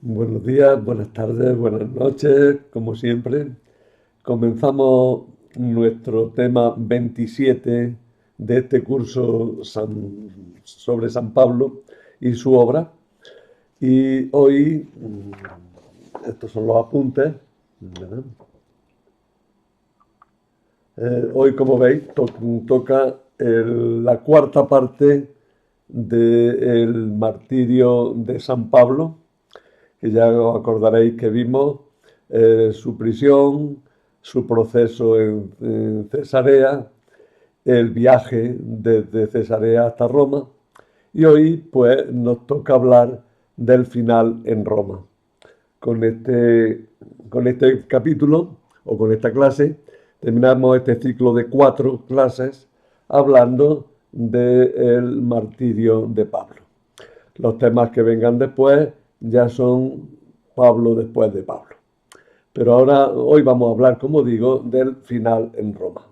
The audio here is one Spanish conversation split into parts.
Buenos días, buenas tardes, buenas noches, como siempre. Comenzamos nuestro tema 27 de este curso sobre San Pablo y su obra. Y hoy, estos son los apuntes, ¿verdad? Hoy, como veis, toca la cuarta parte del martirio de San Pablo, que ya os acordaréis que vimos su prisión, su proceso en Cesarea, el viaje desde Cesarea hasta Roma, y hoy pues nos toca hablar del final en Roma. Con con este capítulo o con esta clase terminamos este ciclo de 4 clases hablando del martirio de Pablo. Los temas que vengan después ya son Pablo después de Pablo. Pero hoy vamos a hablar, como digo, del final en Roma.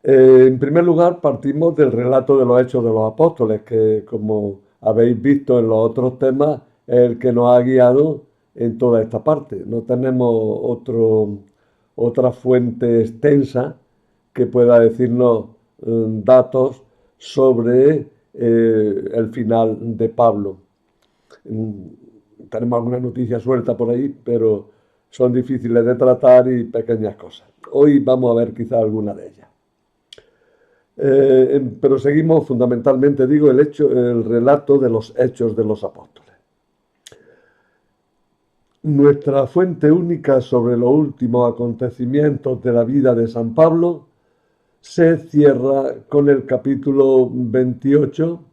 En primer lugar, partimos del relato de los Hechos de los Apóstoles, que como habéis visto en los otros temas, es el que nos ha guiado en toda esta parte. No tenemos otra fuente extensa que pueda decirnos datos sobre el final de Pablo. Tenemos alguna noticia suelta por ahí, pero son difíciles de tratar y pequeñas cosas. Hoy vamos a ver quizá alguna de ellas. Pero seguimos fundamentalmente, digo, el relato de los hechos de los apóstoles. Nuestra fuente única sobre los últimos acontecimientos de la vida de San Pablo se cierra con el capítulo 28,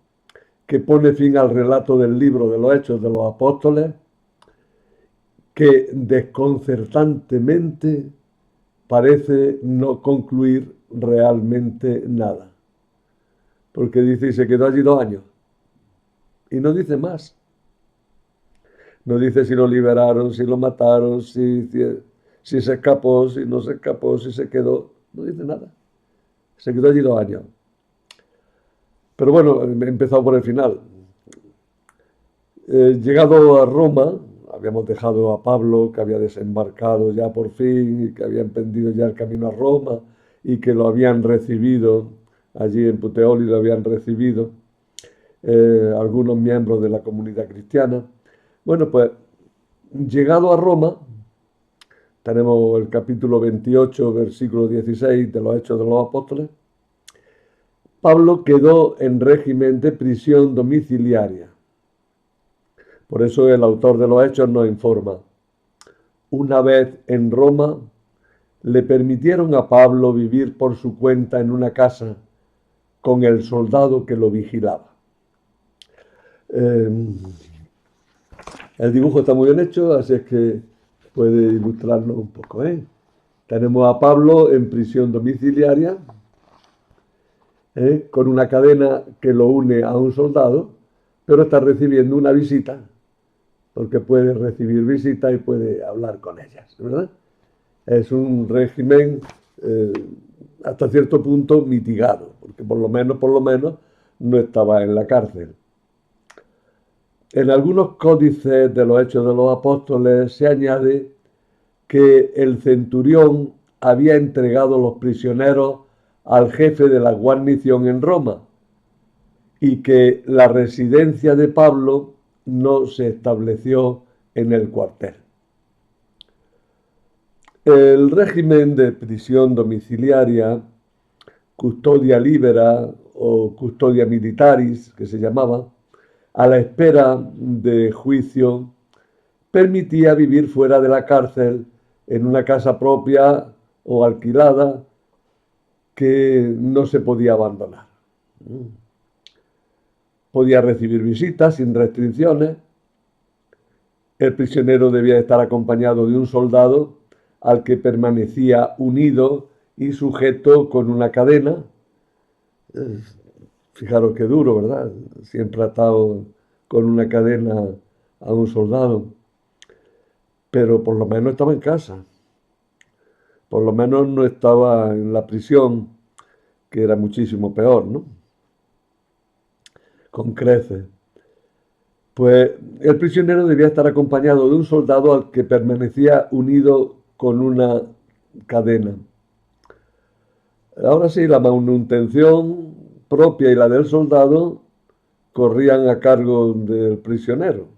que pone fin al relato del libro de los hechos de los apóstoles, que desconcertantemente parece no concluir realmente nada. Porque dice, y se quedó allí 2 años. Y no dice más. No dice si lo liberaron, si lo mataron, si se escapó, si no se escapó, si se quedó. No dice nada. Se quedó allí 2 años. Pero bueno, he empezado por el final. Llegado a Roma, habíamos dejado a Pablo, que había desembarcado ya por fin, y que había emprendido ya el camino a Roma, y que lo habían recibido allí en Puteoli, lo habían recibido algunos miembros de la comunidad cristiana. Bueno, pues llegado a Roma, tenemos el capítulo 28, versículo 16 de los Hechos de los Apóstoles. Pablo quedó en régimen de prisión domiciliaria. Por eso el autor de los Hechos nos informa. Una vez en Roma, le permitieron a Pablo vivir por su cuenta en una casa con el soldado que lo vigilaba. Eh, el dibujo está muy bien hecho, así es que puede ilustrarnos un poco. Tenemos a Pablo en prisión domiciliaria, con una cadena que lo une a un soldado, pero está recibiendo una visita, porque puede recibir visitas y puede hablar con ellas, ¿verdad? Es un régimen eh, hasta cierto punto mitigado, porque por lo menos, no estaba en la cárcel. En algunos códices de los Hechos de los Apóstoles se añade que el centurión había entregado los prisioneros al jefe de la guarnición en Roma y que la residencia de Pablo no se estableció en el cuartel. El régimen de prisión domiciliaria, custodia libera o custodia militaris, que se llamaba, a la espera de juicio, permitía vivir fuera de la cárcel en una casa propia o alquilada que no se podía abandonar. Podía recibir visitas sin restricciones. El prisionero debía estar acompañado de un soldado al que permanecía unido y sujeto con una cadena. Fijaros qué duro, ¿verdad? Siempre atado con una cadena a un soldado. Pero por lo menos estaba en casa. Por lo menos no estaba en la prisión, que era muchísimo peor, ¿no? Con creces. Pues el prisionero debía estar acompañado de un soldado al que permanecía unido con una cadena. Ahora sí, la manutención propia y la del soldado corrían a cargo del prisionero.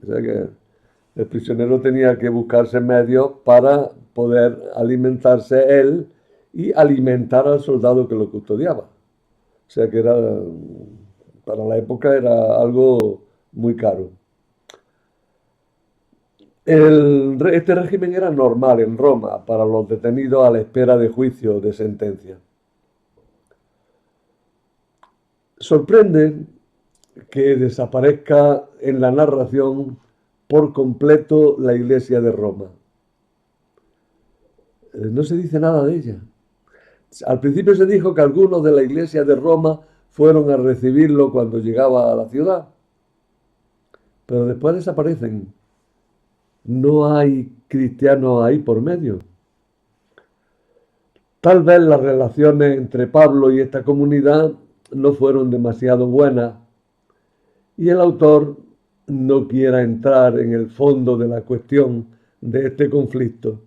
O sea que el prisionero tenía que buscarse medios para poder alimentarse él y alimentar al soldado que lo custodiaba. O sea que era, para la época era algo muy caro. Este régimen era normal en Roma para los detenidos a la espera de juicio o de sentencia. Sorprende que desaparezca en la narración por completo la iglesia de Roma. No se dice nada de ella. Al principio se dijo que algunos de la iglesia de Roma fueron a recibirlo cuando llegaba a la ciudad, pero después desaparecen. No hay cristianos ahí por medio. Tal vez las relaciones entre Pablo y esta comunidad no fueron demasiado buenas y el autor no quiera entrar en el fondo de la cuestión de este conflicto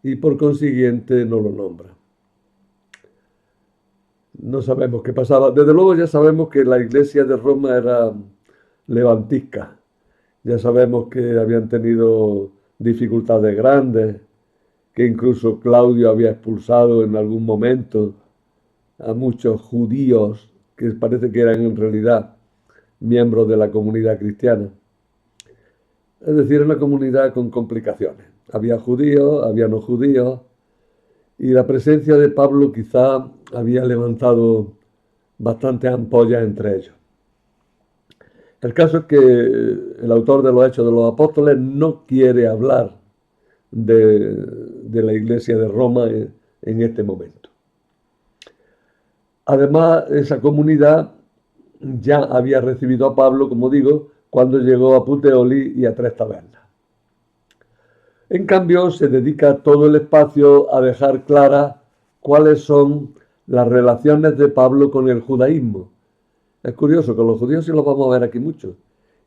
y por consiguiente no lo nombra. No sabemos qué pasaba. Desde luego ya sabemos que la iglesia de Roma era levantisca. Ya sabemos que habían tenido dificultades grandes, que incluso Claudio había expulsado en algún momento a muchos judíos que parece que eran en realidad miembros de la comunidad cristiana. Es decir, una comunidad con complicaciones. Había judíos, había no judíos, y la presencia de Pablo quizá había levantado bastantes ampollas entre ellos. El caso es que el autor de los Hechos de los Apóstoles no quiere hablar de la iglesia de Roma en este momento. Además, esa comunidad ya había recibido a Pablo, como digo, cuando llegó a Puteoli y a Tres Tabernas. En cambio, se dedica todo el espacio a dejar claras cuáles son las relaciones de Pablo con el judaísmo. Es curioso, con los judíos sí los vamos a ver aquí mucho.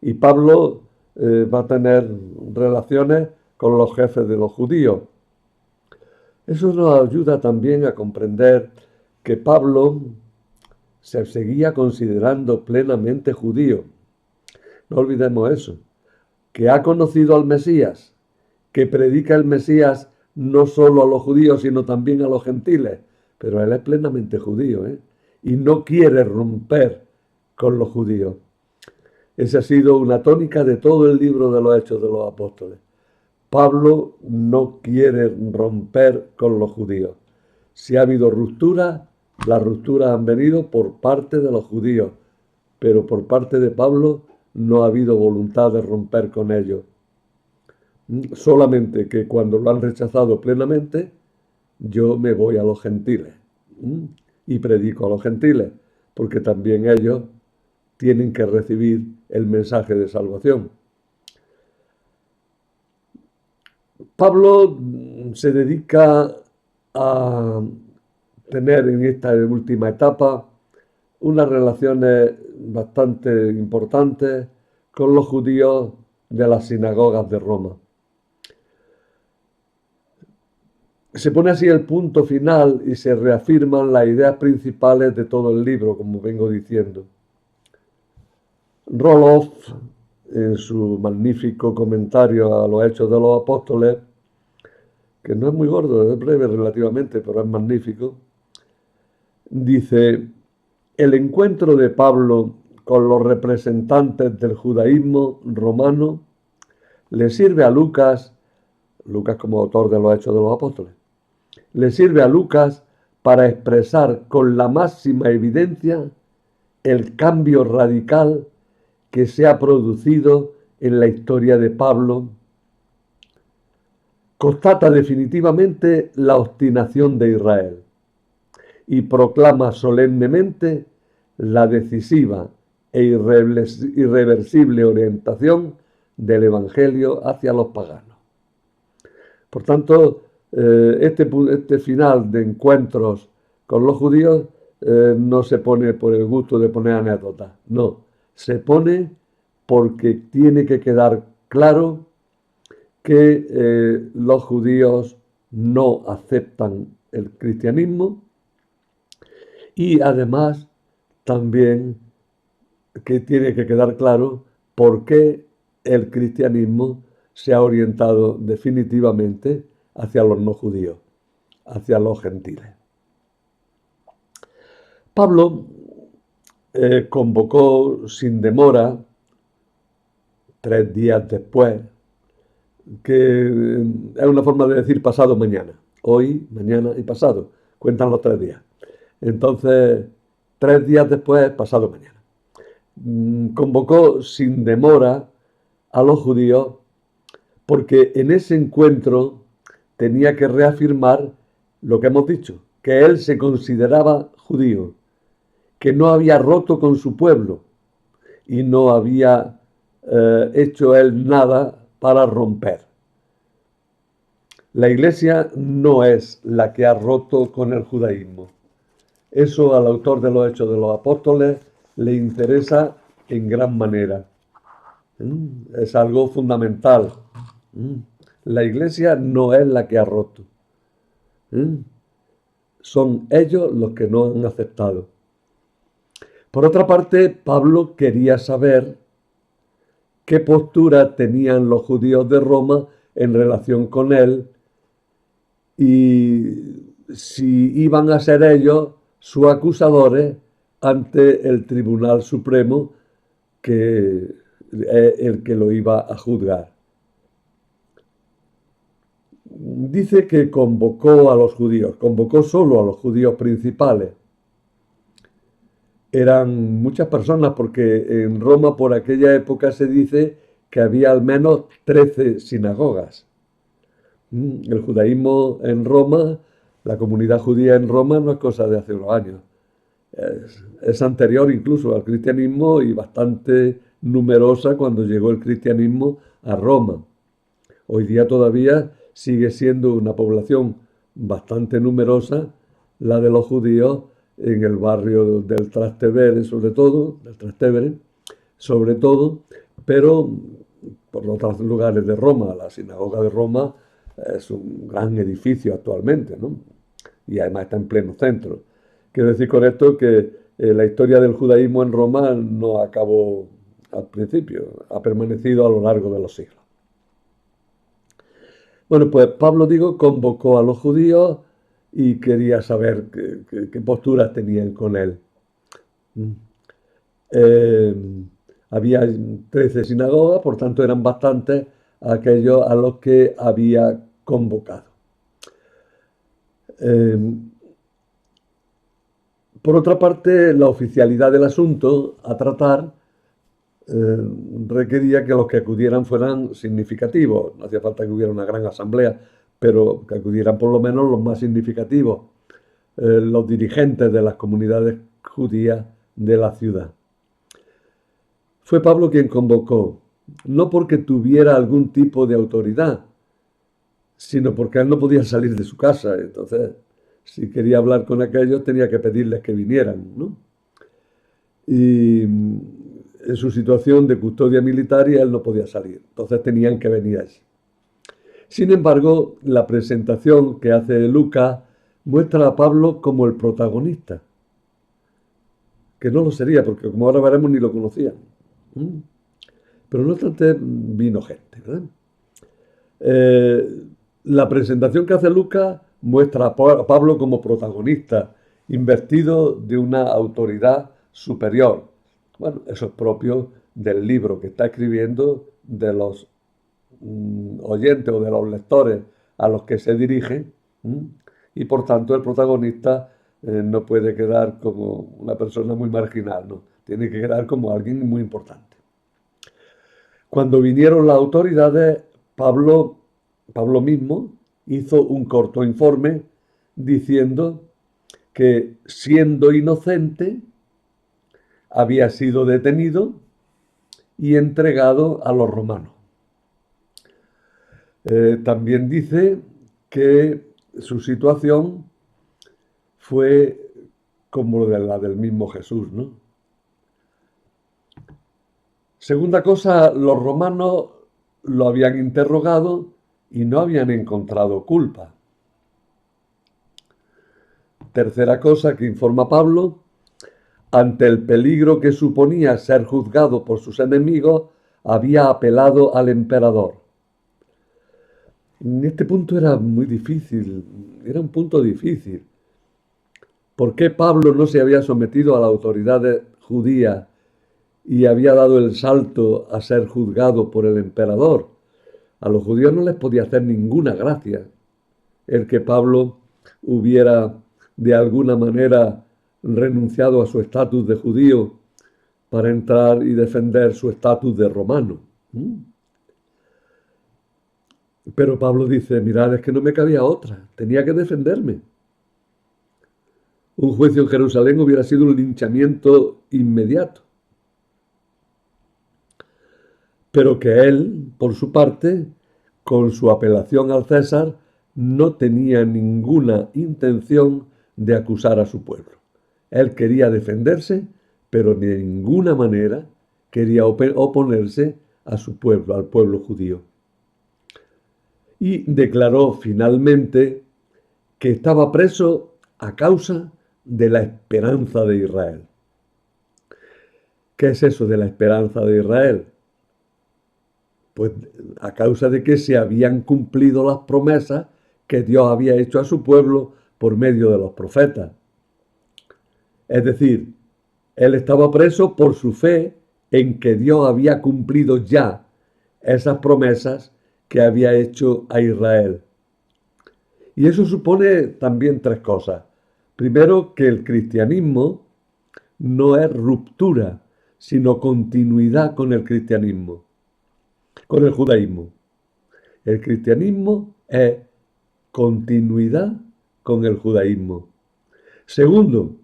Y Pablo va a tener relaciones con los jefes de los judíos. Eso nos ayuda también a comprender que Pablo se seguía considerando plenamente judío. No olvidemos eso, que ha conocido al Mesías, que predica el Mesías no solo a los judíos, sino también a los gentiles, pero él es plenamente judío, y no quiere romper con los judíos. Esa ha sido una tónica de todo el libro de los Hechos de los Apóstoles. Pablo no quiere romper con los judíos. Si ha habido rupturas, las rupturas han venido por parte de los judíos, pero por parte de Pablo no ha habido voluntad de romper con ellos. Solamente que cuando lo han rechazado plenamente, yo me voy a los gentiles y predico a los gentiles, porque también ellos tienen que recibir el mensaje de salvación. Pablo se dedica a tener en esta última etapa unas relaciones bastante importantes con los judíos de las sinagogas de Roma. Se pone así el punto final y se reafirman las ideas principales de todo el libro, como vengo diciendo. Roloff, en su magnífico comentario a los Hechos de los Apóstoles, que no es muy gordo, es breve relativamente, pero es magnífico, dice: el encuentro de Pablo con los representantes del judaísmo romano le sirve a Lucas como autor de los Hechos de los Apóstoles, le sirve a Lucas para expresar con la máxima evidencia el cambio radical que se ha producido en la historia de Pablo. Constata definitivamente la obstinación de Israel y proclama solemnemente la decisiva e irreversible orientación del Evangelio hacia los paganos. Por tanto, este final de encuentros con los judíos no se pone por el gusto de poner anécdotas, no, se pone porque tiene que quedar claro que los judíos no aceptan el cristianismo y además también que tiene que quedar claro por qué el cristianismo se ha orientado definitivamente hacia los no judíos, hacia los gentiles. Pablo convocó sin demora, 3 días después, que es una forma de decir pasado mañana, hoy, mañana y pasado, cuentan los 3 días. Entonces, 3 días después, pasado mañana. Convocó sin demora a los judíos porque en ese encuentro tenía que reafirmar lo que hemos dicho, que él se consideraba judío, que no había roto con su pueblo y no había hecho él nada para romper. La Iglesia no es la que ha roto con el judaísmo. Eso al autor de los Hechos de los Apóstoles le interesa en gran manera. Es algo fundamental. La Iglesia no es la que ha roto. Son ellos los que no han aceptado. Por otra parte, Pablo quería saber qué postura tenían los judíos de Roma en relación con él y si iban a ser ellos sus acusadores ante el Tribunal Supremo, que es el que lo iba a juzgar. Dice que convocó a los judíos, convocó solo a los judíos principales. Eran muchas personas porque en Roma por aquella época se dice que había al menos 13 sinagogas. El judaísmo en Roma, la comunidad judía en Roma no es cosa de hace unos años. Es anterior incluso al cristianismo y bastante numerosa cuando llegó el cristianismo a Roma. Hoy día todavía sigue siendo una población bastante numerosa la de los judíos en el barrio del Trastevere, sobre todo, pero por otros lugares de Roma. La sinagoga de Roma es un gran edificio actualmente, ¿no? Y además está en pleno centro. Quiero decir con esto que la historia del judaísmo en Roma no acabó al principio, ha permanecido a lo largo de los siglos. Bueno, pues Pablo, digo, convocó a los judíos y quería saber qué posturas tenían con él. Había 13 sinagogas, por tanto eran bastantes aquellos a los que había convocado. Por otra parte, la oficialidad del asunto a tratar requería que los que acudieran fueran significativos. No hacía falta que hubiera una gran asamblea, pero que acudieran por lo menos los más significativos, los dirigentes de las comunidades judías de la ciudad. Fue Pablo quien convocó, no porque tuviera algún tipo de autoridad, sino porque él no podía salir de su casa. Entonces, si quería hablar con aquellos, tenía que pedirles que vinieran, ¿no? Y en su situación de custodia militar y él no podía salir. Entonces tenían que venir allí. Sin embargo, la presentación que hace Lucas muestra a Pablo como el protagonista, que no lo sería, porque como ahora veremos ni lo conocían. Pero no obstante vino gente, ¿verdad? La presentación que hace Lucas muestra a Pablo como protagonista, investido de una autoridad superior. Bueno, eso es propio del libro que está escribiendo, de los oyentes o de los lectores a los que se dirige, y por tanto el protagonista no puede quedar como una persona muy marginal, ¿no? Tiene que quedar como alguien muy importante. Cuando vinieron las autoridades, Pablo mismo hizo un corto informe diciendo que, siendo inocente, había sido detenido y entregado a los romanos. También dice que su situación fue como la del mismo Jesús, ¿no? Segunda cosa, los romanos lo habían interrogado y no habían encontrado culpa. Tercera cosa que informa Pablo, ante el peligro que suponía ser juzgado por sus enemigos, había apelado al emperador. En este punto era muy difícil, era un punto difícil. ¿Por qué Pablo no se había sometido a las autoridades judías y había dado el salto a ser juzgado por el emperador? A los judíos no les podía hacer ninguna gracia el que Pablo hubiera de alguna manera renunciado a su estatus de judío para entrar y defender su estatus de romano. Pero Pablo dice, mirad, es que no me cabía otra, tenía que defenderme. Un juicio en Jerusalén hubiera sido un linchamiento inmediato. Pero que él, por su parte, con su apelación al César, no tenía ninguna intención de acusar a su pueblo. Él quería defenderse, pero de ninguna manera quería oponerse a su pueblo, al pueblo judío. Y declaró finalmente que estaba preso a causa de la esperanza de Israel. ¿Qué es eso de la esperanza de Israel? Pues a causa de que se habían cumplido las promesas que Dios había hecho a su pueblo por medio de los profetas. Es decir, él estaba preso por su fe en que Dios había cumplido ya esas promesas que había hecho a Israel. Y eso supone también tres cosas. Primero, que el cristianismo no es ruptura, sino continuidad con el cristianismo, con el judaísmo. El cristianismo es continuidad con el judaísmo. Segundo,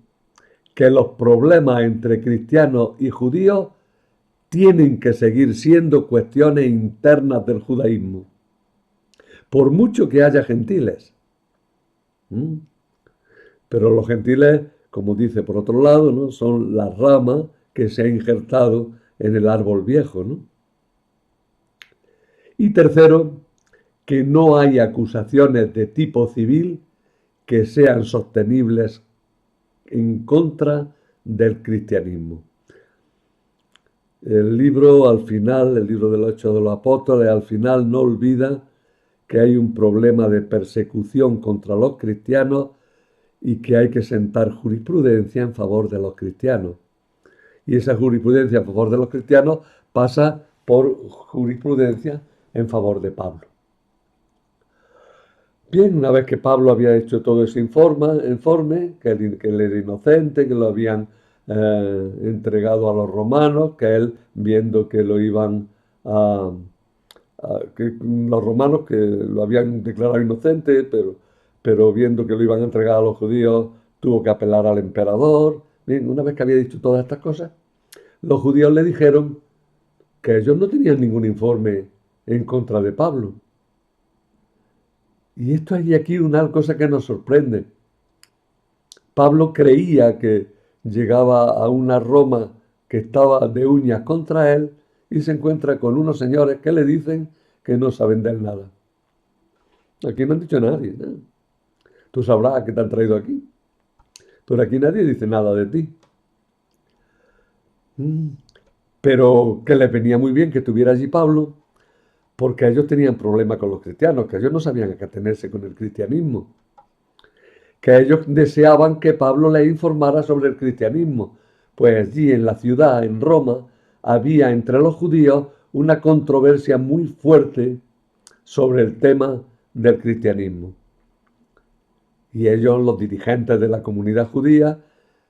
que los problemas entre cristianos y judíos tienen que seguir siendo cuestiones internas del judaísmo, por mucho que haya gentiles. Pero los gentiles, como dice por otro lado, ¿no?, son la rama que se ha injertado en el árbol viejo, ¿no? Y tercero, que no hay acusaciones de tipo civil que sean sostenibles en contra del cristianismo. El libro al final, el libro de los Hechos de los Apóstoles, al final no olvida que hay un problema de persecución contra los cristianos y que hay que sentar jurisprudencia en favor de los cristianos. Y esa jurisprudencia en favor de los cristianos pasa por jurisprudencia en favor de Pablo. Bien, una vez que Pablo había hecho todo ese informe, que él era inocente, que lo habían entregado a los romanos, que él, viendo que lo iban que los romanos que lo habían declarado inocente, pero viendo que lo iban a entregar a los judíos, tuvo que apelar al emperador. Bien, una vez que había dicho todas estas cosas, los judíos le dijeron que ellos no tenían ningún informe en contra de Pablo. Y esto hay aquí una cosa que nos sorprende. Pablo creía que llegaba a una Roma que estaba de uñas contra él y se encuentra con unos señores que le dicen que no saben de él nada. Aquí no han dicho nadie, ¿no? Tú sabrás que te han traído aquí. Pero aquí nadie dice nada de ti. Pero que les venía muy bien que estuviera allí Pablo, porque ellos tenían problemas con los cristianos, que ellos no sabían a qué atenerse con el cristianismo. Que ellos deseaban que Pablo les informara sobre el cristianismo. Pues allí en la ciudad, en Roma, había entre los judíos una controversia muy fuerte sobre el tema del cristianismo. Y ellos, los dirigentes de la comunidad judía,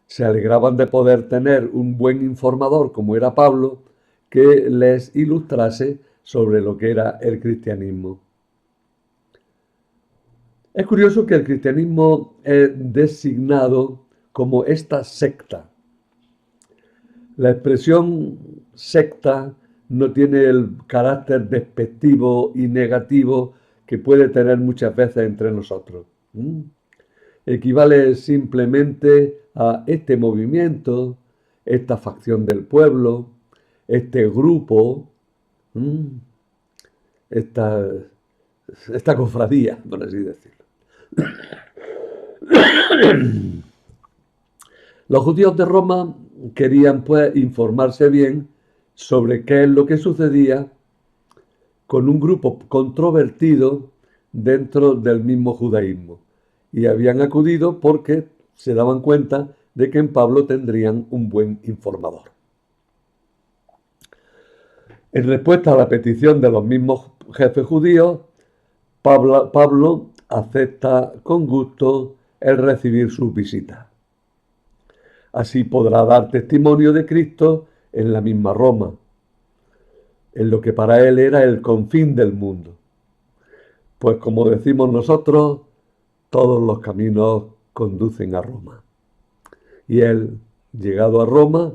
se alegraban de poder tener un buen informador como era Pablo, que les ilustrase sobre lo que era el cristianismo. Es curioso que el cristianismo es designado como esta secta. La expresión secta no tiene el carácter despectivo y negativo que puede tener muchas veces entre nosotros. Equivale simplemente a este movimiento, esta facción del pueblo, este grupo, esta cofradía, por así decirlo. Los judíos de Roma querían pues informarse bien sobre qué es lo que sucedía con un grupo controvertido dentro del mismo judaísmo. Y habían acudido porque se daban cuenta de que en Pablo tendrían un buen informador. En respuesta a la petición de los mismos jefes judíos, Pablo acepta con gusto el recibir sus visitas. Así podrá dar testimonio de Cristo en la misma Roma, en lo que para él era el confín del mundo. Pues como decimos nosotros, todos los caminos conducen a Roma. Y él, llegado a Roma,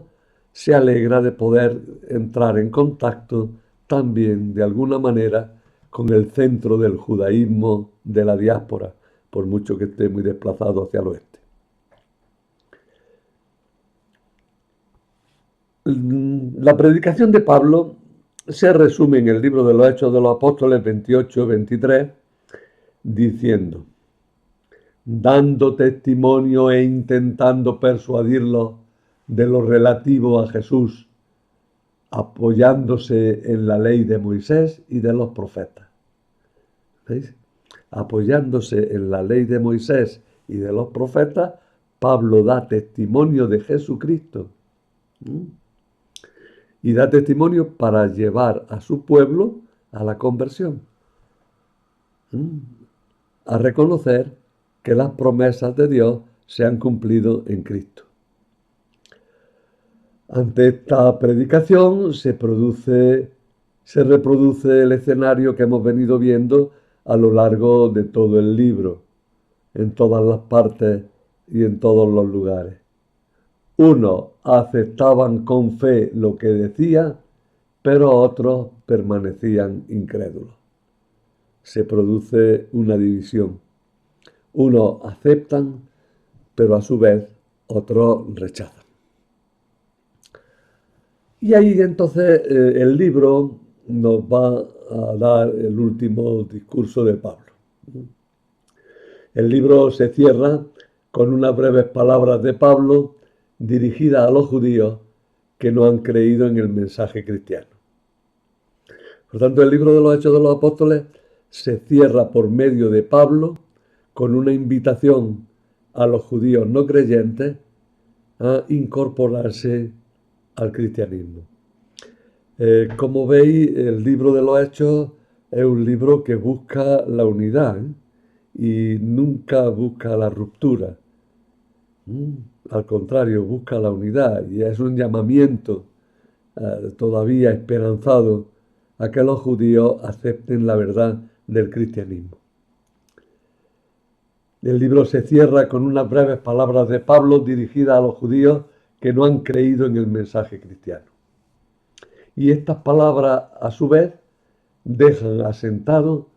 se alegra de poder entrar en contacto también, de alguna manera, con el centro del judaísmo de la diáspora, por mucho que esté muy desplazado hacia el oeste. La predicación de Pablo se resume en el libro de los Hechos de los Apóstoles 28-23, diciendo: dando testimonio e intentando persuadirlos de lo relativo a Jesús, apoyándose en la ley de Moisés y de los profetas. ¿Veis? Apoyándose en la ley de Moisés y de los profetas, Pablo da testimonio de Jesucristo. Y da testimonio para llevar a su pueblo a la conversión, a reconocer que las promesas de Dios se han cumplido en Cristo. Ante esta predicación se reproduce el escenario que hemos venido viendo a lo largo de todo el libro, en todas las partes y en todos los lugares. Unos aceptaban con fe lo que decía, pero otros permanecían incrédulos. Se produce una división. Unos aceptan, pero a su vez otros rechazan. Y ahí entonces el libro nos va a dar el último discurso de Pablo. El libro se cierra con unas breves palabras de Pablo dirigidas a los judíos que no han creído en el mensaje cristiano. Por tanto, el libro de los Hechos de los Apóstoles se cierra por medio de Pablo con una invitación a los judíos no creyentes a incorporarse al cristianismo. Como veis, el libro de los Hechos es un libro que busca la unidad y nunca busca la ruptura. Al contrario, busca la unidad y es un llamamiento todavía esperanzado a que los judíos acepten la verdad del cristianismo. El libro se cierra con unas breves palabras de Pablo dirigidas a los judíos que no han creído en el mensaje cristiano. Y estas palabras, a su vez, dejan asentado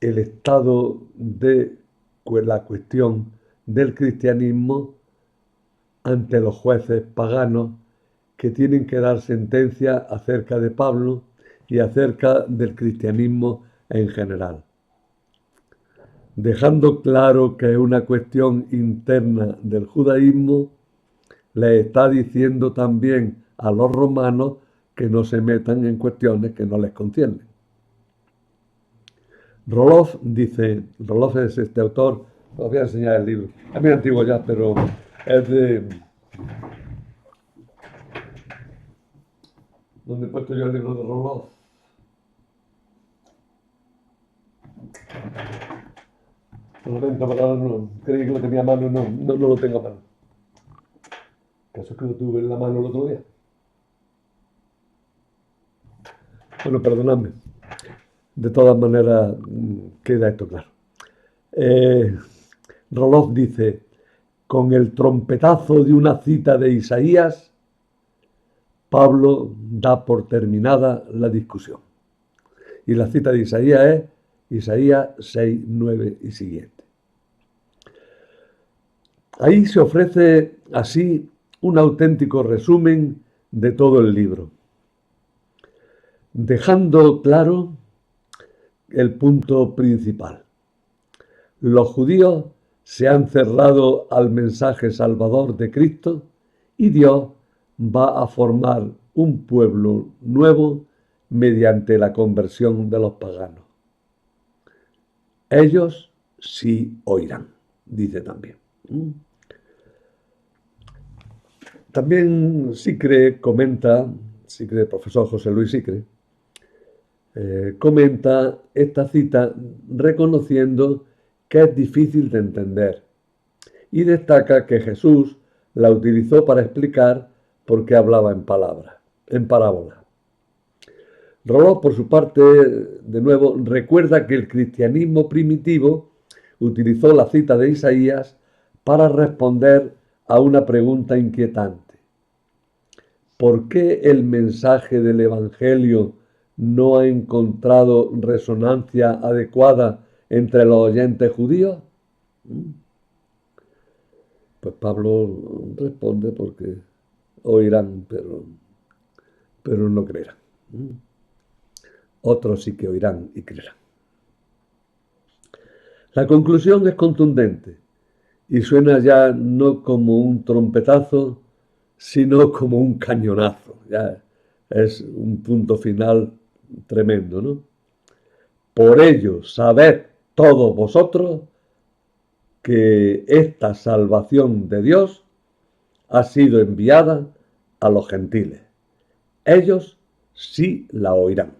el estado de la cuestión del cristianismo ante los jueces paganos que tienen que dar sentencia acerca de Pablo y acerca del cristianismo en general, dejando claro que es una cuestión interna del judaísmo. Le está diciendo también a los romanos que no se metan en cuestiones que no les conciernen. Roloff dice, Roloff es este autor, os voy a enseñar el libro, es muy antiguo ya, pero es de... ¿Dónde he puesto yo el libro de Roloff? Lo lamento, pero ahora no, creí que lo tenía a mano, no lo tengo a mano. ¿Acaso es que lo tuve en la mano el otro día? Bueno, perdonadme. De todas maneras, queda esto claro. Roloff dice, con el trompetazo de una cita de Isaías, Pablo da por terminada la discusión. Y la cita de Isaías es Isaías 6, 9 y siguiente. Ahí se ofrece así un auténtico resumen de todo el libro. dejando claro el punto principal. Los judíos se han cerrado al mensaje salvador de Cristo y Dios va a formar un pueblo nuevo mediante la conversión de los paganos. Ellos sí oirán, dice también. También Sicre comenta, Sicre, el profesor José Luis Sicre, comenta esta cita reconociendo que es difícil de entender y destaca que Jesús la utilizó para explicar por qué hablaba en parábola. Roló, por su parte, de nuevo, recuerda que el cristianismo primitivo utilizó la cita de Isaías para responder a una pregunta inquietante. ¿Por qué el mensaje del Evangelio no ha encontrado resonancia adecuada entre los oyentes judíos? Pues Pablo responde porque oirán, pero no creerán. Otros sí que oirán y creerán. La conclusión es contundente y suena ya no como un trompetazo, sino como un cañonazo. Ya es un punto final tremendo, ¿no? Por ello, sabed todos vosotros que esta salvación de Dios ha sido enviada a los gentiles. Ellos sí la oirán.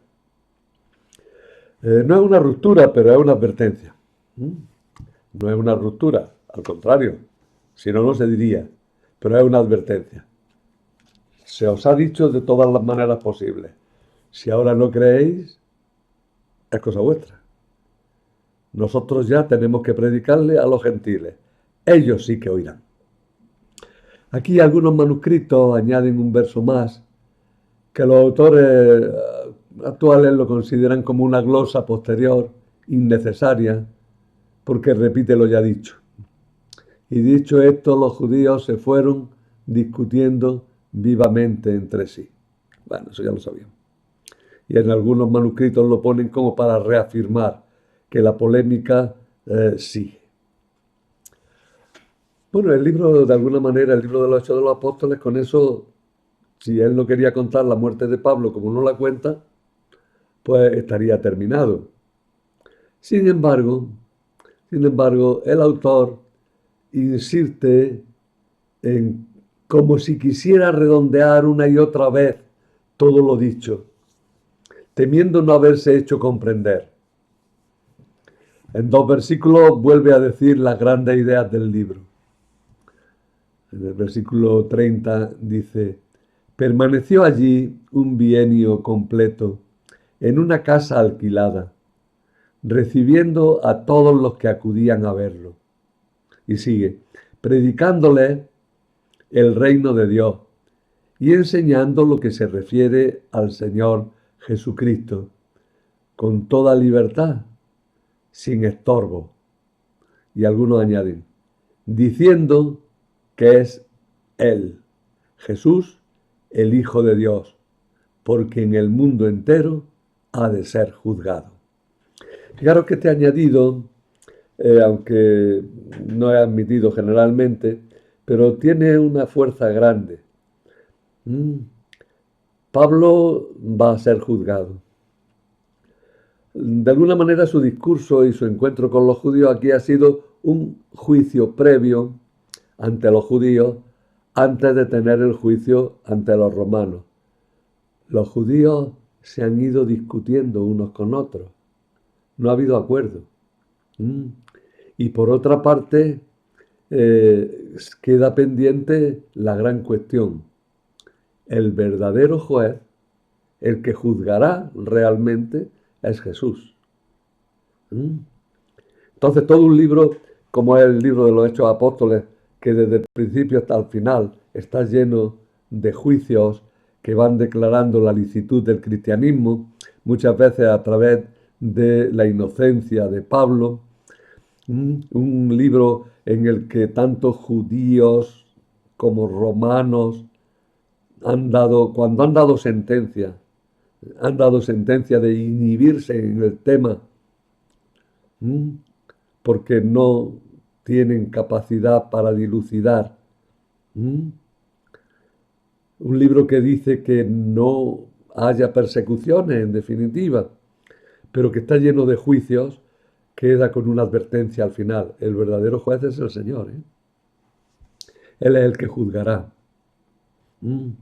No es una ruptura, pero es una advertencia. No es una ruptura, al contrario, si no, no se diría, pero es una advertencia. Se os ha dicho de todas las maneras posibles. Si ahora no creéis, es cosa vuestra. Nosotros ya tenemos que predicarle a los gentiles. Ellos sí que oirán. Aquí algunos manuscritos añaden un verso más, que los autores actuales lo consideran como una glosa posterior, innecesaria, porque repite lo ya dicho. Y dicho esto, los judíos se fueron discutiendo vivamente entre sí. Bueno, eso ya lo sabíamos. Y en algunos manuscritos lo ponen como para reafirmar que la polémica sigue. Bueno, el libro, de alguna manera, el libro de los Hechos de los Apóstoles, con eso, si él no quería contar la muerte de Pablo como no la cuenta, pues estaría terminado. Sin embargo, el autor insiste en como si quisiera redondear una y otra vez todo lo dicho, temiendo no haberse hecho comprender. En 2 versículos vuelve a decir las grandes ideas del libro. En el versículo 30 dice: permaneció allí un bienio completo, en una casa alquilada, recibiendo a todos los que acudían a verlo. Y sigue, predicándoles el reino de Dios y enseñando lo que se refiere al Señor Jesucristo, con toda libertad, sin estorbo. Y algunos añaden, diciendo que es Él, Jesús, el Hijo de Dios, porque en el mundo entero ha de ser juzgado. Fijaros que este añadido, aunque no es admitido generalmente, pero tiene una fuerza grande. Pablo va a ser juzgado. De alguna manera su discurso y su encuentro con los judíos aquí ha sido un juicio previo ante los judíos antes de tener el juicio ante los romanos. Los judíos se han ido discutiendo unos con otros. No ha habido acuerdo. Y por otra parte, queda pendiente la gran cuestión. El verdadero juez, el que juzgará realmente, es Jesús. Entonces todo un libro, como es el libro de los Hechos Apóstoles, que desde el principio hasta el final está lleno de juicios que van declarando la licitud del cristianismo, muchas veces a través de la inocencia de Pablo, un libro en el que tanto judíos como romanos cuando han dado sentencia han dado sentencia de inhibirse en el tema, ¿m? Porque no tienen capacidad para dilucidar. ¿M? Un libro que dice que no haya persecuciones, en definitiva, pero que está lleno de juicios, queda con una advertencia al final. El verdadero juez es el Señor, ¿eh? Él es el que juzgará. ¿M?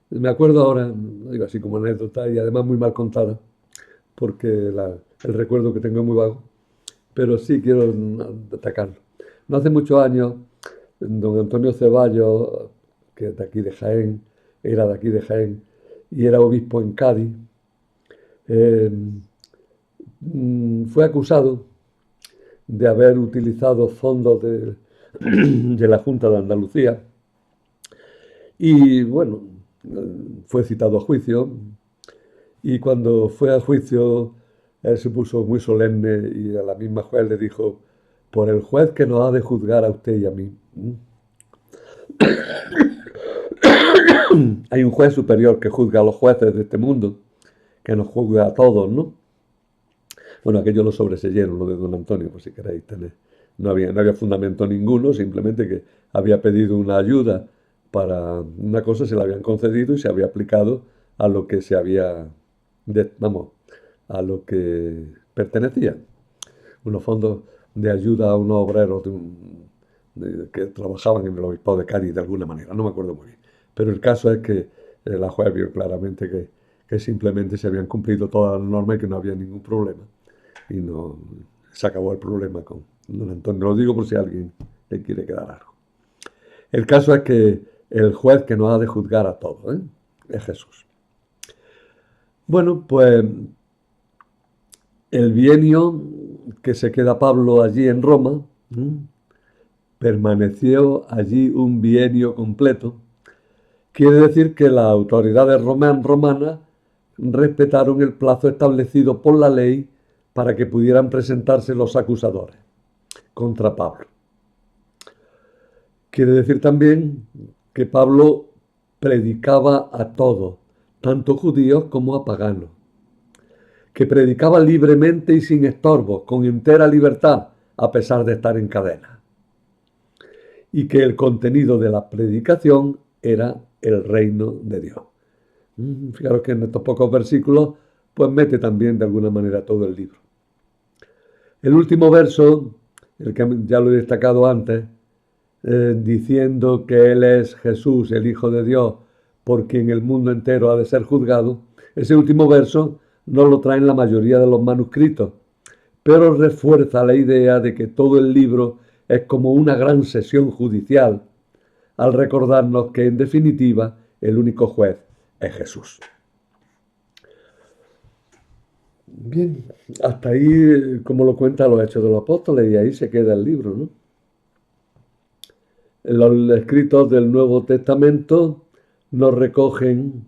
Me acuerdo ahora, digo así como anécdota y además muy mal contada, porque el recuerdo que tengo es muy vago, pero sí quiero destacarlo. No hace muchos años, don Antonio Ceballos, que es de aquí de Jaén, era de aquí de Jaén, y era obispo en Cádiz, eh, fue acusado de haber utilizado fondos de la Junta de Andalucía y bueno, fue citado a juicio y cuando fue a juicio él se puso muy solemne y a la misma juez le dijo, por el juez que nos ha de juzgar a usted y a mí. Hay un juez superior que juzga a los jueces de este mundo, que nos juzga a todos, ¿no? Bueno, aquello lo sobreseyeron, lo de don Antonio, por si queréis tener. No había fundamento ninguno, simplemente que había pedido una ayuda para una cosa, se la habían concedido y se había aplicado a lo que se había, vamos, a lo que pertenecía. Unos fondos de ayuda a unos obreros que trabajaban en el obispado de Cádiz de alguna manera, no me acuerdo muy bien. Pero el caso es que la juez vio claramente que simplemente se habían cumplido todas las normas y que no había ningún problema. Y no se acabó el problema con don Antonio. Lo digo por si a alguien le quiere quedar algo. El caso es que el juez que nos ha de juzgar a todos, ¿eh? Es Jesús. Bueno, pues el bienio que se queda Pablo allí en Roma, permaneció allí un bienio completo. Quiere decir que las autoridades romanas respetaron el plazo establecido por la ley para que pudieran presentarse los acusadores contra Pablo. Quiere decir también que Pablo predicaba a todos, tanto judíos como a paganos, que predicaba libremente y sin estorbo, con entera libertad, a pesar de estar en cadena, y que el contenido de la predicación era el reino de Dios. Fijaros que en estos pocos versículos pues mete también de alguna manera todo el libro. El último verso, el que ya lo he destacado antes, diciendo que Él es Jesús, el Hijo de Dios, por quien el mundo entero ha de ser juzgado, ese último verso no lo traen la mayoría de los manuscritos, pero refuerza la idea de que todo el libro es como una gran sesión judicial, al recordarnos que en definitiva el único juez es Jesús. Bien, hasta ahí como lo cuentan los Hechos de los Apóstoles y ahí se queda el libro, ¿no? Los escritos del Nuevo Testamento nos recogen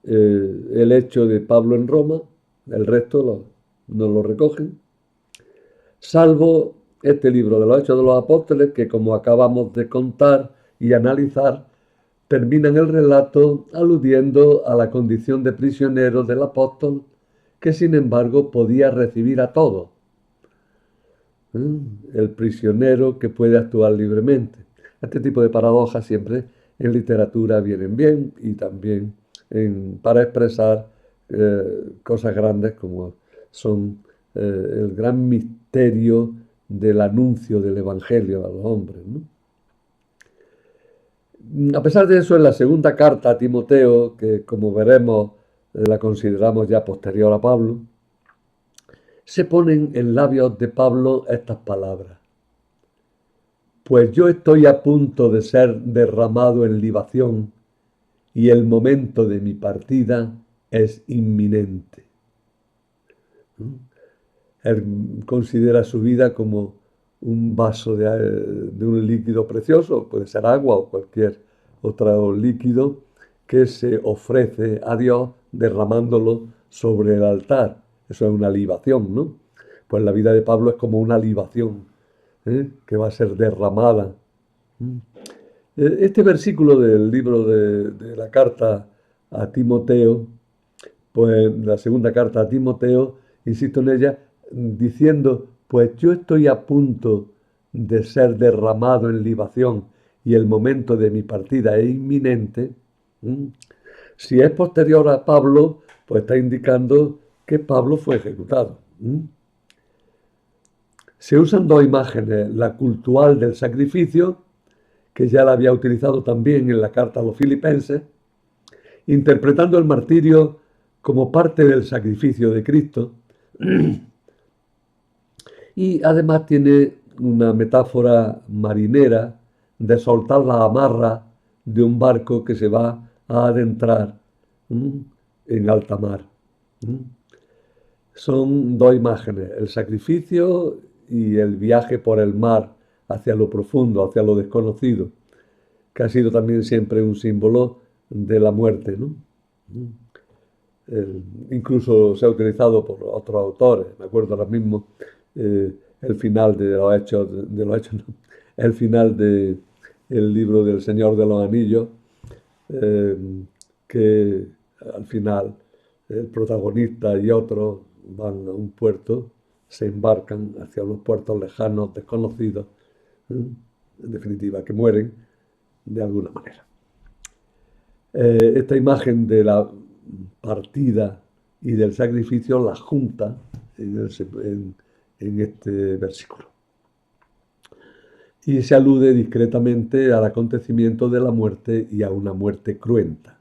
el hecho de Pablo en Roma, el resto no lo recogen, salvo este libro de los Hechos de los Apóstoles que, como acabamos de contar y analizar, terminan el relato aludiendo a la condición de prisionero del apóstol, que sin embargo podía recibir a todos. El prisionero que puede actuar libremente. Este tipo de paradojas siempre en literatura vienen bien y también para expresar cosas grandes como son el gran misterio del anuncio del Evangelio a los hombres, ¿no? A pesar de eso, en la segunda carta a Timoteo, que como veremos la consideramos ya posterior a Pablo, se ponen en labios de Pablo estas palabras. Pues yo estoy a punto de ser derramado en libación y el momento de mi partida es inminente. Él considera su vida como un vaso de un líquido precioso, puede ser agua o cualquier otro líquido, que se ofrece a Dios derramándolo sobre el altar. Eso es una libación, ¿no? Pues la vida de Pablo es como una libación, que va a ser derramada. Este versículo del libro de la carta a Timoteo pues la segunda carta a Timoteo, insisto en ella, diciendo, pues yo estoy a punto de ser derramado en libación y el momento de mi partida es inminente. ¿Mm? Si es posterior a Pablo, pues está indicando que Pablo fue ejecutado. ¿Mm? Se usan dos imágenes, la cultural del sacrificio, que ya la había utilizado también en la carta a los filipenses, interpretando el martirio como parte del sacrificio de Cristo. Y además tiene una metáfora marinera de soltar la amarra de un barco que se va a adentrar en alta mar. Son dos imágenes, el sacrificio y el viaje por el mar hacia lo profundo, hacia lo desconocido, que ha sido también siempre un símbolo de la muerte, ¿no? Incluso se ha utilizado por otros autores, me acuerdo ahora mismo el final de los hechos, no, el final del libro del Señor de los Anillos, eh, que al final el protagonista y otros van a un puerto, se embarcan hacia unos puertos lejanos, desconocidos, en definitiva, que mueren de alguna manera. Esta imagen de la partida y del sacrificio la junta en este versículo. Y se alude discretamente al acontecimiento de la muerte y a una muerte cruenta,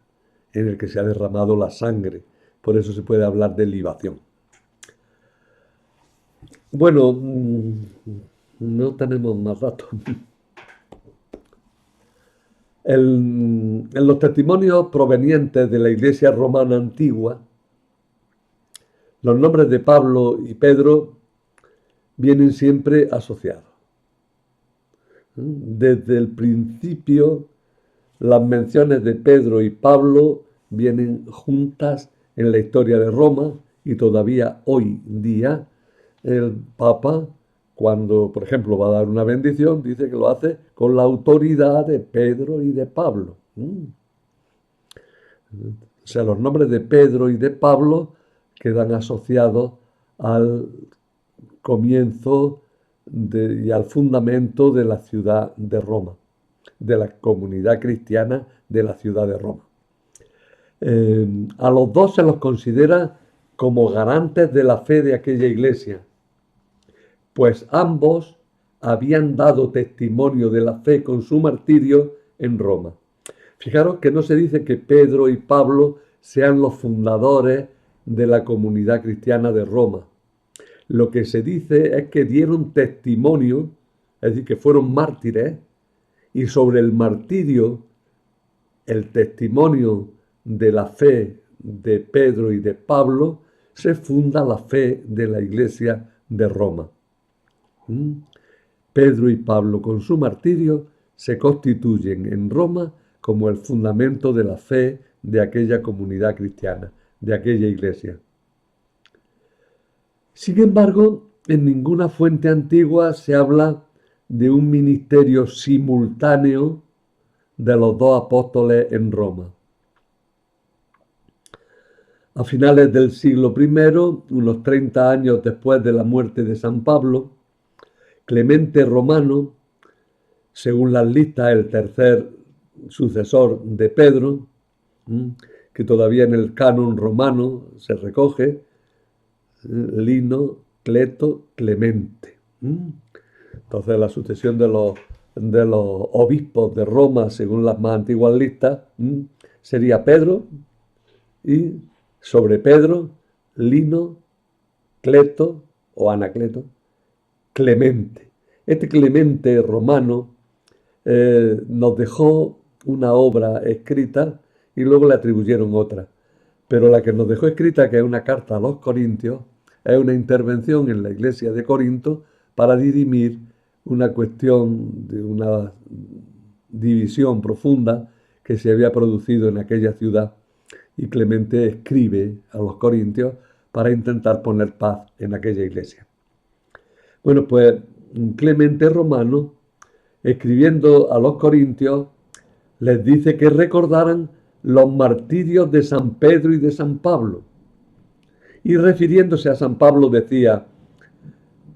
en el que se ha derramado la sangre. Por eso se puede hablar de libación. Bueno, no tenemos más datos. En los testimonios provenientes de la Iglesia romana antigua, los nombres de Pablo y Pedro vienen siempre asociados. Desde el principio, las menciones de Pedro y Pablo vienen juntas en la historia de Roma y todavía hoy día el Papa, cuando, por ejemplo, va a dar una bendición, dice que lo hace con la autoridad de Pedro y de Pablo. O sea, los nombres de Pedro y de Pablo quedan asociados al comienzo y al fundamento de la ciudad de Roma, de la comunidad cristiana de la ciudad de Roma. A los dos se los considera como garantes de la fe de aquella iglesia, pues ambos habían dado testimonio de la fe con su martirio en Roma. Fijaros que no se dice que Pedro y Pablo sean los fundadores de la comunidad cristiana de Roma. Lo que se dice es que dieron testimonio, es decir, que fueron mártires, y sobre el martirio, el testimonio de la fe de Pedro y de Pablo, se funda la fe de la Iglesia de Roma. Pedro y Pablo con su martirio se constituyen en Roma como el fundamento de la fe de aquella comunidad cristiana, de aquella iglesia. Sin embargo, en ninguna fuente antigua se habla de un ministerio simultáneo de los dos apóstoles en Roma. A finales del siglo I, unos 30 años después de la muerte de San Pablo, Clemente Romano, según las listas, el tercer sucesor de Pedro, que todavía en el canon romano se recoge, Lino, Cleto, Clemente. Entonces la sucesión de los obispos de Roma, según las más antiguas listas, sería Pedro, y sobre Pedro, Lino, Cleto o Anacleto, Clemente. Este Clemente romano nos dejó una obra escrita y luego le atribuyeron otra. Pero la que nos dejó escrita, que es una carta a los Corintios, es una intervención en la iglesia de Corinto para dirimir una cuestión de una división profunda que se había producido en aquella ciudad. Y Clemente escribe a los Corintios para intentar poner paz en aquella iglesia. Bueno, pues Clemente Romano, escribiendo a los Corintios, les dice que recordaran los martirios de San Pedro y de San Pablo. Y refiriéndose a San Pablo decía: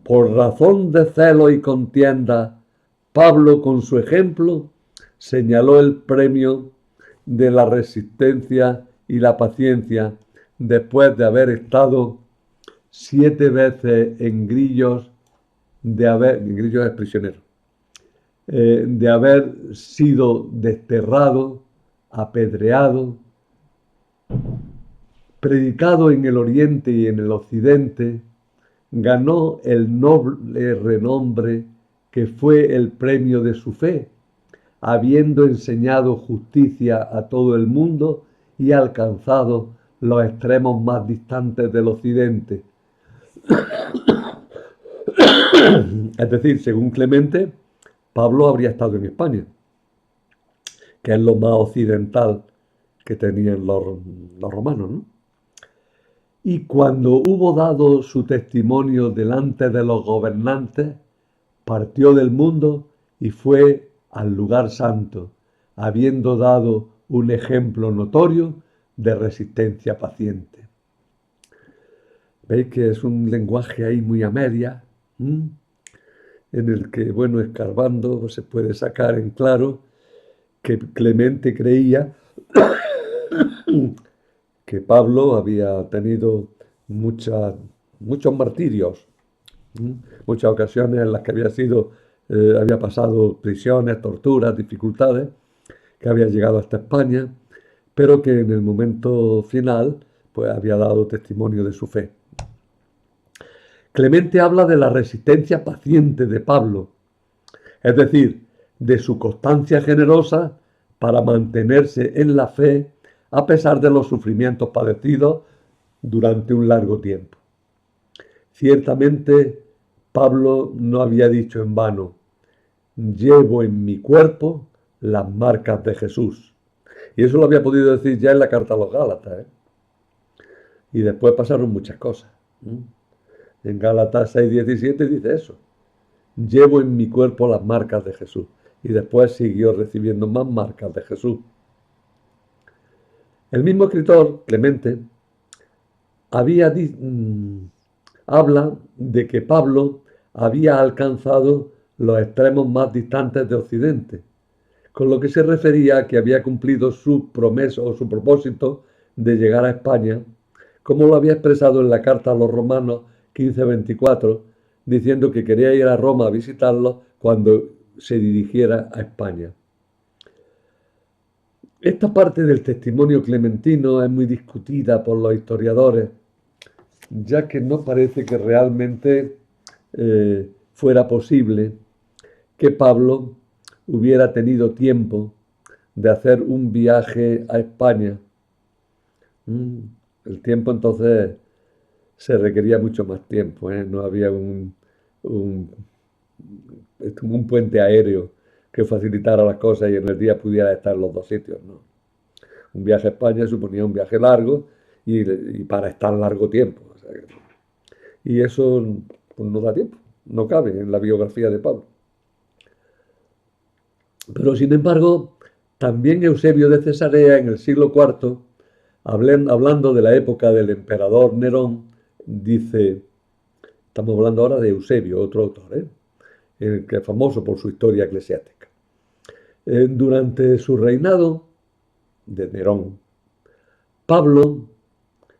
por razón de celo y contienda, Pablo con su ejemplo señaló el premio de la resistencia y la paciencia después de haber estado 7 veces en grillos, en grillos es prisionero, de haber sido desterrado, apedreado, predicado en el oriente y en el occidente, ganó el noble renombre que fue el premio de su fe, habiendo enseñado justicia a todo el mundo y alcanzado los extremos más distantes del occidente. Es decir, según Clemente, Pablo habría estado en España, que es lo más occidental que tenían los romanos, ¿no? Y cuando hubo dado su testimonio delante de los gobernantes, partió del mundo y fue al lugar santo, habiendo dado un ejemplo notorio de resistencia paciente. Veis que es un lenguaje ahí muy a media, en el que, bueno, escarbando se puede sacar en claro que Clemente creía que Pablo había tenido muchos martirios, muchas ocasiones en las que había pasado prisiones, torturas, dificultades, que había llegado hasta España, pero que en el momento final pues había dado testimonio de su fe. Clemente habla de la resistencia paciente de Pablo, es decir, de su constancia generosa para mantenerse en la fe a pesar de los sufrimientos padecidos durante un largo tiempo. Ciertamente, Pablo no había dicho en vano: llevo en mi cuerpo las marcas de Jesús. Y eso lo había podido decir ya en la carta a los Gálatas, ¿eh? Y después pasaron muchas cosas. En Gálatas 6:17 dice eso: llevo en mi cuerpo las marcas de Jesús. Y después siguió recibiendo más marcas de Jesús. El mismo escritor, Clemente, habla de que Pablo había alcanzado los extremos más distantes de Occidente, con lo que se refería a que había cumplido su promesa o su propósito de llegar a España, como lo había expresado en la carta a los Romanos 15:24, diciendo que quería ir a Roma a visitarlo cuando se dirigiera a España. Esta parte del testimonio clementino es muy discutida por los historiadores, ya que no parece que realmente fuera posible que Pablo hubiera tenido tiempo de hacer un viaje a España. El tiempo entonces se requería mucho más tiempo, ¿eh? No había un puente aéreo que facilitara las cosas y en el día pudiera estar en los dos sitios, ¿no? Un viaje a España suponía un viaje largo y para estar largo tiempo. O sea, y eso pues, no da tiempo, no cabe en la biografía de Pablo. Pero sin embargo, también Eusebio de Cesarea en el siglo IV, hablando de la época del emperador Nerón, dice, estamos hablando ahora de Eusebio, otro autor, el que es famoso por su historia eclesiástica. Durante su reinado de Nerón, Pablo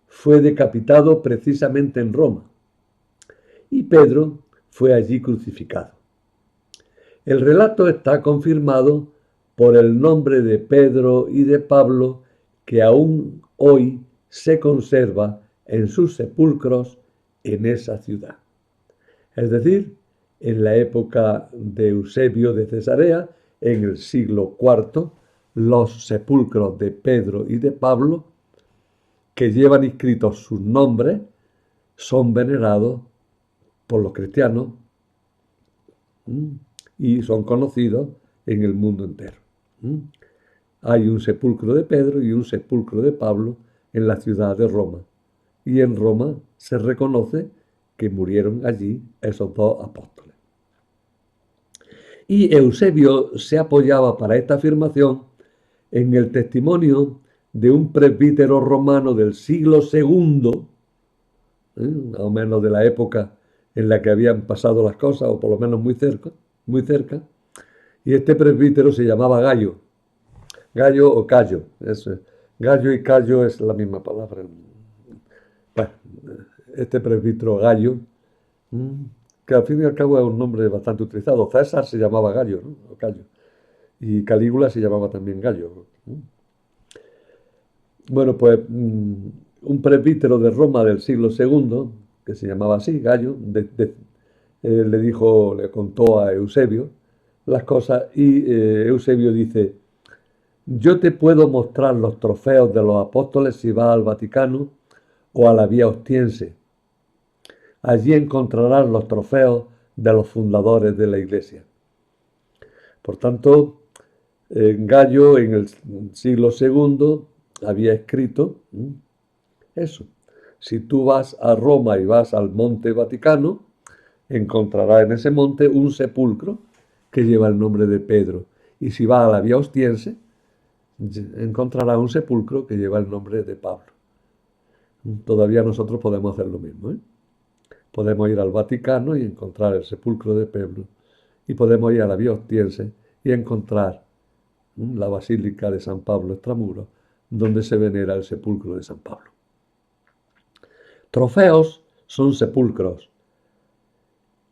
fue decapitado precisamente en Roma y Pedro fue allí crucificado. El relato está confirmado por el nombre de Pedro y de Pablo que aún hoy se conserva en sus sepulcros en esa ciudad. Es decir, en la época de Eusebio de Cesarea, en el siglo IV, los sepulcros de Pedro y de Pablo, que llevan inscritos sus nombres, son venerados por los cristianos y son conocidos en el mundo entero. Hay un sepulcro de Pedro y un sepulcro de Pablo en la ciudad de Roma. Y en Roma se reconoce que murieron allí esos dos apóstoles. Y Eusebio se apoyaba para esta afirmación en el testimonio de un presbítero romano del siglo II, más o menos de la época en la que habían pasado las cosas, o por lo menos muy cerca, muy cerca. Y este presbítero se llamaba Gallo, Gallo o Cayo. Gallo y Cayo es la misma palabra. Bueno, este presbítero Gallo, que al fin y al cabo es un nombre bastante utilizado. César se llamaba Gallo, ¿no? O Cayo. Y Calígula se llamaba también Gallo. Bueno, pues un presbítero de Roma del siglo II, que se llamaba así, Gallo, le dijo, le contó a Eusebio las cosas y Eusebio dice, yo te puedo mostrar los trofeos de los apóstoles si vas al Vaticano o a la Vía Ostiense. Allí encontrarás los trofeos de los fundadores de la Iglesia. Por tanto, Gallo en el siglo II había escrito eso. Si tú vas a Roma y vas al Monte Vaticano, encontrarás en ese monte un sepulcro que lleva el nombre de Pedro. Y si vas a la Vía Ostiense, encontrarás un sepulcro que lleva el nombre de Pablo. Todavía nosotros podemos hacer lo mismo, ¿eh? Podemos ir al Vaticano y encontrar el sepulcro de Pedro. Y podemos ir a la Vía Ostiense y encontrar la Basílica de San Pablo Extramuros, donde se venera el sepulcro de San Pablo. Trofeos son sepulcros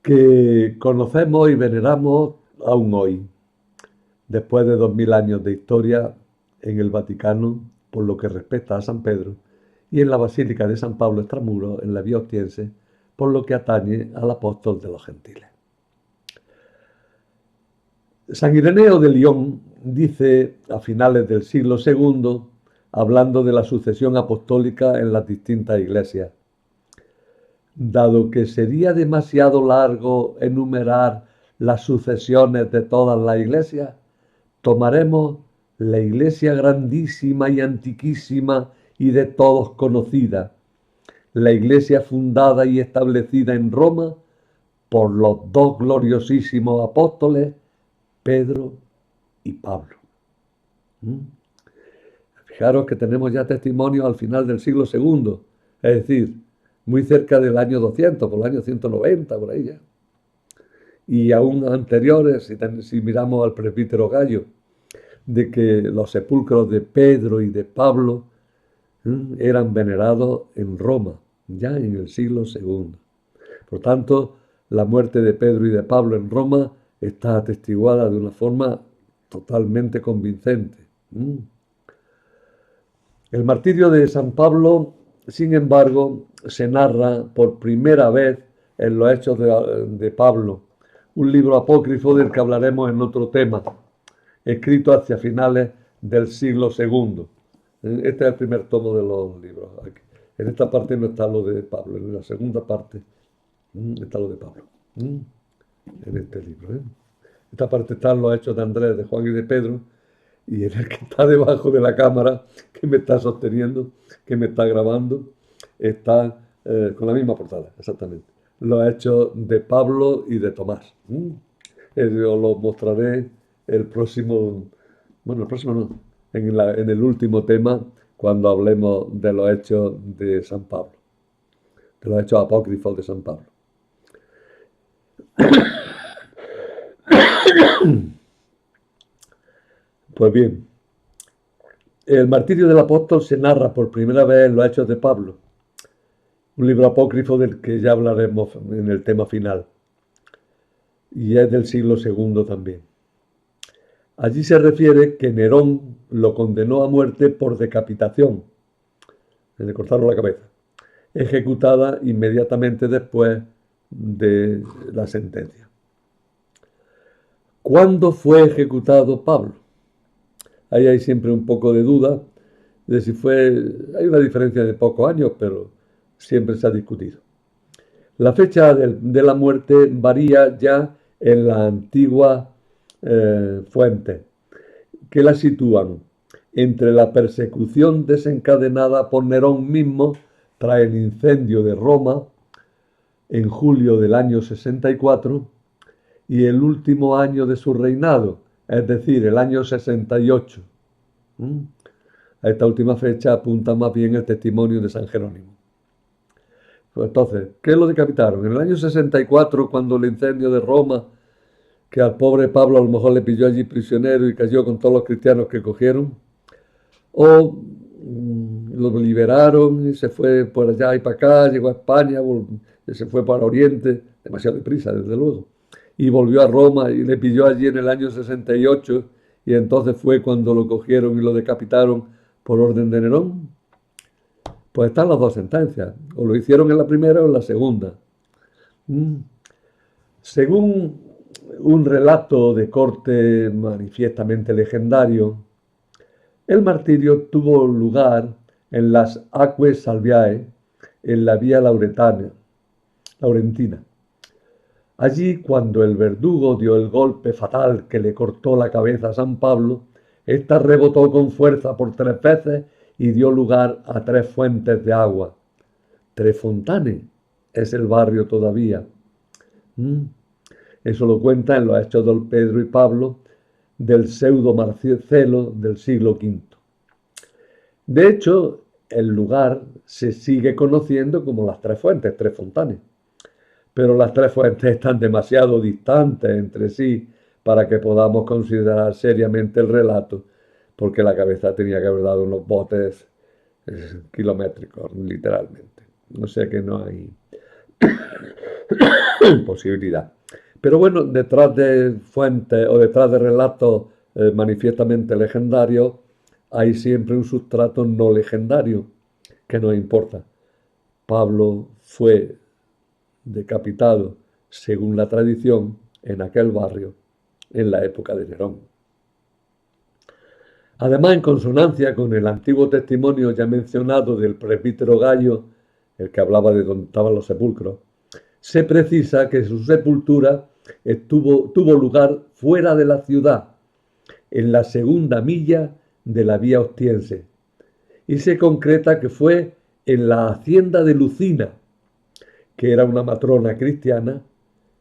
que conocemos y veneramos aún hoy, después de 2000 años de historia en el Vaticano, por lo que respecta a San Pedro, y en la Basílica de San Pablo Extramuros, en la Vía Ostiense, por lo que atañe al apóstol de los gentiles. San Ireneo de Lyon dice a finales del siglo II, hablando de la sucesión apostólica en las distintas iglesias, dado que sería demasiado largo enumerar las sucesiones de todas las iglesias, tomaremos la iglesia grandísima y antiquísima y de todos conocida, la iglesia fundada y establecida en Roma por los dos gloriosísimos apóstoles, Pedro y Pablo. Fijaros que tenemos ya testimonios al final del siglo II, es decir, muy cerca del año 200, por el año 190, por ahí ya. Y aún anteriores, si miramos al presbítero Gallo, de que los sepulcros de Pedro y de Pablo eran venerados en Roma, ya en el siglo II. Por tanto, la muerte de Pedro y de Pablo en Roma está atestiguada de una forma totalmente convincente. El martirio de San Pablo, sin embargo, se narra por primera vez en los Hechos de Pablo, un libro apócrifo del que hablaremos en otro tema, escrito hacia finales del siglo II. Este es el primer tomo de los libros. En esta parte no está lo de Pablo, en la segunda parte está lo de Pablo, en este libro. En esta parte están los Hechos de Andrés, de Juan y de Pedro, y en el que está debajo de la cámara que me está sosteniendo, que me está grabando, está con la misma portada, exactamente. Los Hechos de Pablo y de Tomás. Os lo mostraré el próximo no, en el último tema, cuando hablemos de los Hechos de San Pablo, de los Hechos apócrifos de San Pablo. Pues bien, el martirio del apóstol se narra por primera vez en los Hechos de Pablo, un libro apócrifo del que ya hablaremos en el tema final, y es del siglo II también. Allí se refiere que Nerón lo condenó a muerte por decapitación, le cortaron la cabeza, ejecutada inmediatamente después de la sentencia. ¿Cuándo fue ejecutado Pablo? Ahí hay siempre un poco de duda de si hay una diferencia de pocos años, pero siempre se ha discutido. La fecha de la muerte varía ya en la antigua fuente, que la sitúan entre la persecución desencadenada por Nerón mismo tras el incendio de Roma en julio del año 64 y el último año de su reinado, es decir, el año 68. A esta última fecha apunta más bien el testimonio de San Jerónimo. Pues entonces, ¿qué lo decapitaron? En el año 64, cuando el incendio de Roma, que al pobre Pablo a lo mejor le pilló allí prisionero y cayó con todos los cristianos que cogieron, o lo liberaron y se fue por allá y para acá, llegó a España, se fue para Oriente, demasiado deprisa, desde luego, y volvió a Roma y le pilló allí en el año 68 y entonces fue cuando lo cogieron y lo decapitaron por orden de Nerón. Pues están las dos sentencias, o lo hicieron en la primera o en la segunda. Mm. Según un relato de corte manifiestamente legendario, el martirio tuvo lugar en las Aquae Salviae, en la Vía Laurentina. Allí, cuando el verdugo dio el golpe fatal que le cortó la cabeza a San Pablo, ésta rebotó con fuerza por 3 veces y dio lugar a 3 fuentes de agua. Trefontane es el barrio todavía. Eso lo cuenta en los Hechos de Pedro y Pablo del pseudo Marcelo del siglo V. De hecho, el lugar se sigue conociendo como las 3 fuentes, Trefontane. Pero las 3 fuentes están demasiado distantes entre sí para que podamos considerar seriamente el relato, porque la cabeza tenía que haber dado unos botes kilométricos, literalmente. No sé que no hay posibilidad. Pero bueno, detrás de fuentes o detrás de relatos manifiestamente legendarios, hay siempre un sustrato no legendario que nos importa. Pablo fue decapitado, según la tradición, en aquel barrio en la época de Nerón. Además, en consonancia con el antiguo testimonio ya mencionado del presbítero Gallo, el que hablaba de dónde estaban los sepulcros, se precisa que su sepultura tuvo lugar fuera de la ciudad, en la segunda milla de la vía Ostiense, y se concreta que fue en la hacienda de Lucina, que era una matrona cristiana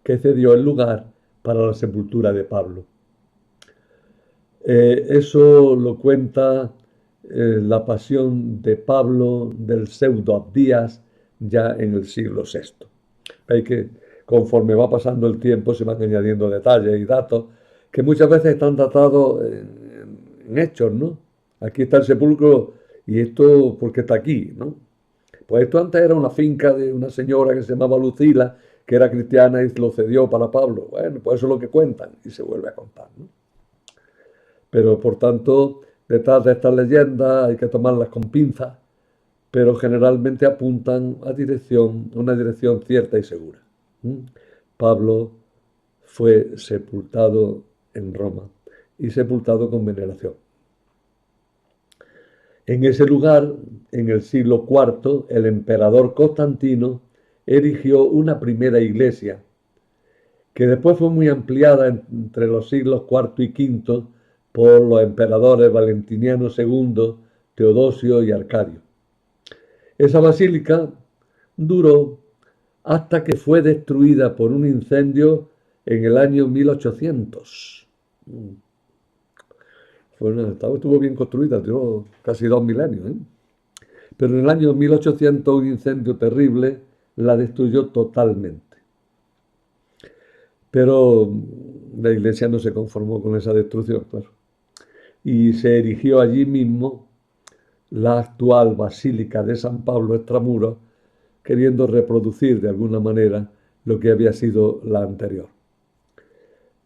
que cedió el lugar para la sepultura de Pablo. Eso lo cuenta la pasión de Pablo del pseudo Abdías ya en el siglo VI. Hay que, conforme va pasando el tiempo, se van añadiendo detalles y datos que muchas veces están datados en hechos, ¿no? Aquí está el sepulcro y esto, ¿por qué está aquí, no? Pues esto antes era una finca de una señora que se llamaba Lucila, que era cristiana y lo cedió para Pablo. Bueno, pues eso es lo que cuentan y se vuelve a contar, ¿no? Pero por tanto, detrás de estas leyendas hay que tomarlas con pinzas, pero generalmente apuntan a una dirección cierta y segura. Pablo fue sepultado en Roma y sepultado con veneración. En ese lugar, en el siglo IV, el emperador Constantino erigió una primera iglesia, que después fue muy ampliada entre los siglos IV y V por los emperadores Valentiniano II, Teodosio y Arcadio. Esa basílica duró hasta que fue destruida por un incendio en el año 1800. Estuvo bien construida, duró casi 2 milenios, ¿eh? Pero en el año 1800 un incendio terrible la destruyó totalmente. Pero la iglesia no se conformó con esa destrucción, claro. Y se erigió allí mismo la actual Basílica de San Pablo Extramuros, queriendo reproducir de alguna manera lo que había sido la anterior.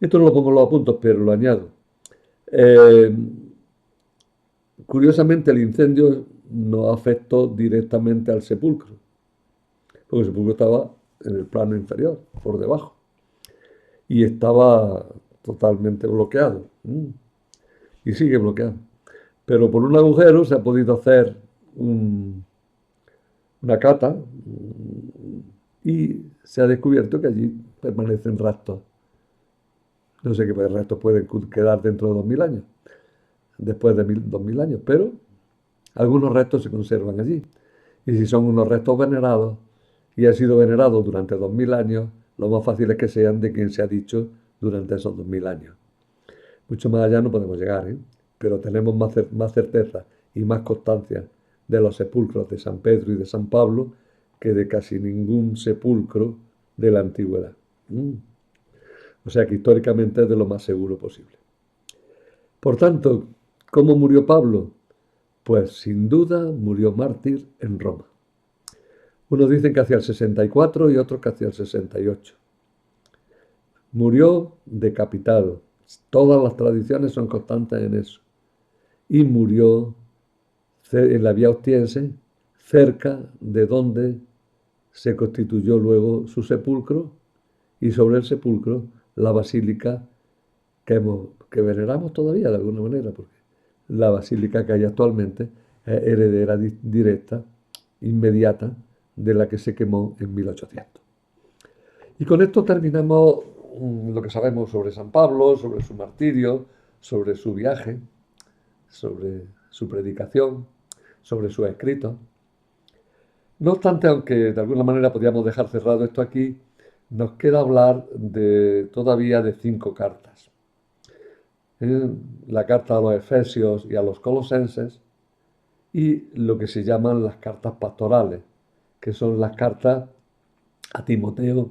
Esto no lo pongo en los apuntes, pero lo añado. Curiosamente, el incendio no afectó directamente al sepulcro, porque el sepulcro estaba en el plano inferior, por debajo, y estaba totalmente bloqueado, y sigue bloqueado. Pero por un agujero se ha podido hacer una cata y se ha descubierto que allí permanecen restos. No sé qué restos pueden quedar dentro de 2000 años, después de 2000 años, pero algunos restos se conservan allí. Y si son unos restos venerados y han sido venerados durante 2000 años, lo más fácil es que sean de quien se ha dicho durante esos 2000 años. Mucho más allá no podemos llegar, ¿eh? Pero tenemos más certeza y más constancia de los sepulcros de San Pedro y de San Pablo que de casi ningún sepulcro de la antigüedad. O sea que históricamente es de lo más seguro posible. Por tanto, ¿cómo murió Pablo? Pues sin duda murió mártir en Roma. Unos dicen que hacia el 64 y otros que hacia el 68. Murió decapitado. Todas las tradiciones son constantes en eso. Y murió en la Vía Ostiense, cerca de donde se constituyó luego su sepulcro, y sobre el sepulcro la basílica que veneramos todavía de alguna manera, porque la basílica que hay actualmente es heredera directa, inmediata, de la que se quemó en 1800. Y con esto terminamos lo que sabemos sobre San Pablo, sobre su martirio, sobre su viaje, sobre su predicación, sobre sus escritos. No obstante, aunque de alguna manera podríamos dejar cerrado esto aquí, nos queda hablar todavía de 5 cartas. La carta a los Efesios y a los Colosenses y lo que se llaman las cartas pastorales, que son las cartas a Timoteo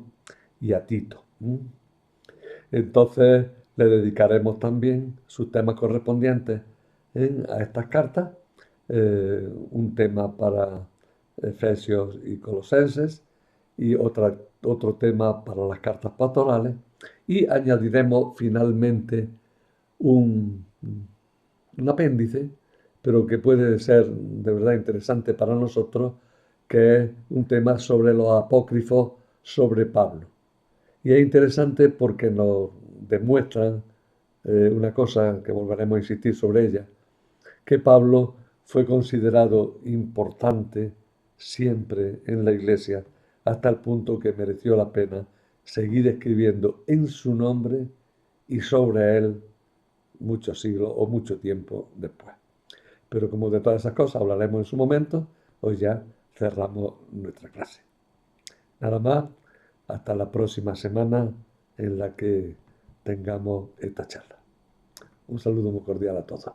y a Tito. Entonces le dedicaremos también sus temas correspondientes a estas cartas, un tema para Efesios y Colosenses y otro tema para las cartas pastorales, y añadiremos finalmente un apéndice, pero que puede ser de verdad interesante para nosotros, que es un tema sobre los apócrifos sobre Pablo. Y es interesante porque nos demuestran una cosa que volveremos a insistir sobre ella, que Pablo fue considerado importante siempre en la Iglesia, hasta el punto que mereció la pena seguir escribiendo en su nombre y sobre él muchos siglos o mucho tiempo después. Pero como de todas esas cosas hablaremos en su momento, hoy ya cerramos nuestra clase. Nada más, hasta la próxima semana en la que tengamos esta charla. Un saludo muy cordial a todos.